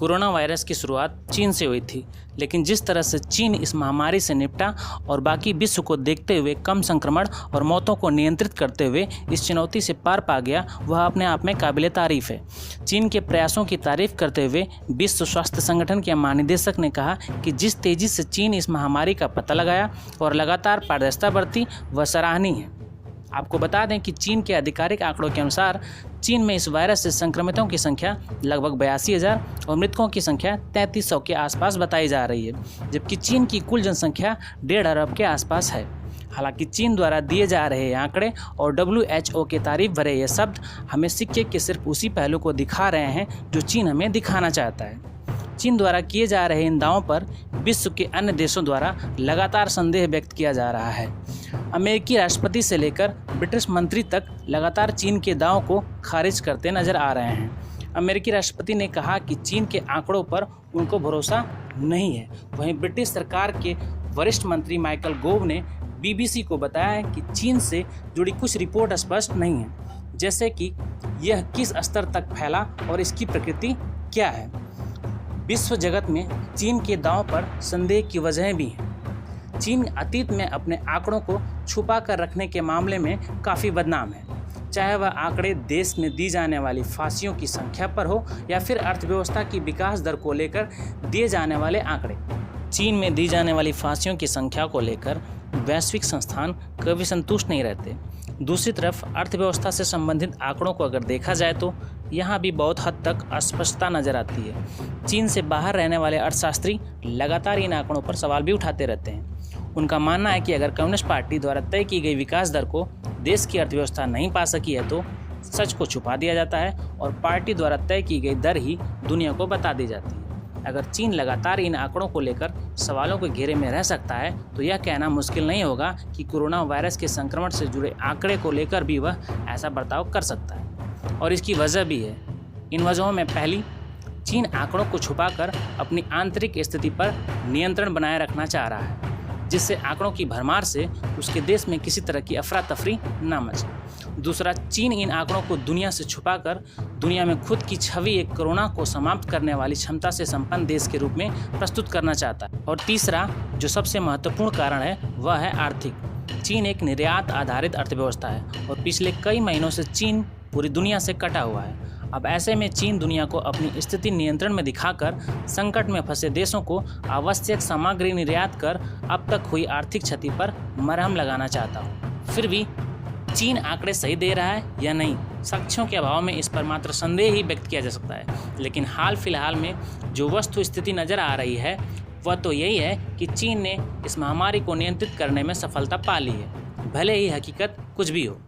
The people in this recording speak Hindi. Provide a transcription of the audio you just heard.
कोरोना वायरस की शुरुआत चीन से हुई थी, लेकिन जिस तरह से चीन इस महामारी से निपटा और बाकी विश्व को देखते हुए कम संक्रमण और मौतों को नियंत्रित करते हुए इस चुनौती से पार पा गया, वह अपने आप में काबिले तारीफ है। चीन के प्रयासों की तारीफ करते हुए विश्व स्वास्थ्य संगठन के महानिदेशक ने कहा कि जिस तेजी से चीन इस महामारी का पता लगाया और लगातार पारदर्शिता बरती, वह सराहनीय है। आपको बता दें कि चीन के आधिकारिक आंकड़ों के अनुसार चीन में इस वायरस से संक्रमितों की संख्या लगभग 82,000 और मृतकों की संख्या 3300 के आसपास बताई जा रही है, जबकि चीन की कुल जनसंख्या 1.5 अरब के आसपास है। हालांकि चीन द्वारा दिए जा रहे आंकड़े और WHO के तारीफ भरे ये शब्द हमें सिक्के के सिर्फ उसी पहलू को दिखा रहे हैं जो चीन हमें दिखाना चाहता है। चीन द्वारा किए जा रहे इन दावों पर विश्व के अन्य देशों द्वारा लगातार संदेह व्यक्त किया जा रहा है। अमेरिकी राष्ट्रपति से लेकर ब्रिटिश मंत्री तक लगातार चीन के दावों को खारिज करते नजर आ रहे हैं। अमेरिकी राष्ट्रपति ने कहा कि चीन के आंकड़ों पर उनको भरोसा नहीं है। वहीं ब्रिटिश सरकार के वरिष्ठ मंत्री माइकल गोव ने BBC को बताया कि चीन से जुड़ी कुछ रिपोर्ट स्पष्ट नहीं है, जैसे कि यह किस स्तर तक फैला और इसकी प्रकृति क्या है। विश्व जगत में चीन के दांव पर संदेह की वजहें भी हैं। चीन अतीत में अपने आंकड़ों को छुपा कर रखने के मामले में काफ़ी बदनाम है, चाहे वह आंकड़े देश में दी जाने वाली फांसियों की संख्या पर हो या फिर अर्थव्यवस्था की विकास दर को लेकर दिए जाने वाले आंकड़े। चीन में दी जाने वाली फांसियों की संख्या को लेकर वैश्विक संस्थान कभी संतुष्ट नहीं रहते। दूसरी तरफ अर्थव्यवस्था से संबंधित आंकड़ों को अगर देखा जाए तो यहाँ भी बहुत हद तक अस्पष्टता नजर आती है। चीन से बाहर रहने वाले अर्थशास्त्री लगातार इन आंकड़ों पर सवाल भी उठाते रहते हैं। उनका मानना है कि अगर कम्युनिस्ट पार्टी द्वारा तय की गई विकास दर को देश की अर्थव्यवस्था नहीं पा सकी है तो सच को छुपा दिया जाता है और पार्टी द्वारा तय की गई दर ही दुनिया को बता दी जाती है। अगर चीन लगातार इन आंकड़ों को लेकर सवालों के घेरे में रह सकता है तो यह कहना मुश्किल नहीं होगा कि कोरोना वायरस के संक्रमण से जुड़े आंकड़े को लेकर भी वह ऐसा बर्ताव कर सकता है। और इसकी वजह भी है। इन वजहों में पहली, चीन आंकड़ों को छुपाकर अपनी आंतरिक स्थिति पर नियंत्रण बनाए रखना चाह रहा है, जिससे आंकड़ों की भरमार से उसके देश में किसी तरह की अफरा तफरी न मचे। दूसरा, चीन इन आंकड़ों को दुनिया से छुपाकर दुनिया में खुद की छवि एक कोरोना को समाप्त करने वाली क्षमता से संपन्न देश के रूप में प्रस्तुत करना चाहता है। और तीसरा, जो सबसे महत्वपूर्ण कारण है, वह है आर्थिक। चीन एक निर्यात आधारित अर्थव्यवस्था है और पिछले कई महीनों से चीन पूरी दुनिया से कटा हुआ है। अब ऐसे में चीन दुनिया को अपनी स्थिति नियंत्रण में दिखाकर संकट में फंसे देशों को आवश्यक सामग्री निर्यात कर अब तक हुई आर्थिक क्षति पर मरहम लगाना चाहता हूँ। फिर भी चीन आंकड़े सही दे रहा है या नहीं, साक्ष्यों के अभाव में इस पर मात्र संदेह ही व्यक्त किया जा सकता है। लेकिन हाल फिलहाल में जो वस्तु स्थिति नजर आ रही है वह तो यही है कि चीन ने इस महामारी को नियंत्रित करने में सफलता पा ली है, भले ही हकीकत कुछ भी हो।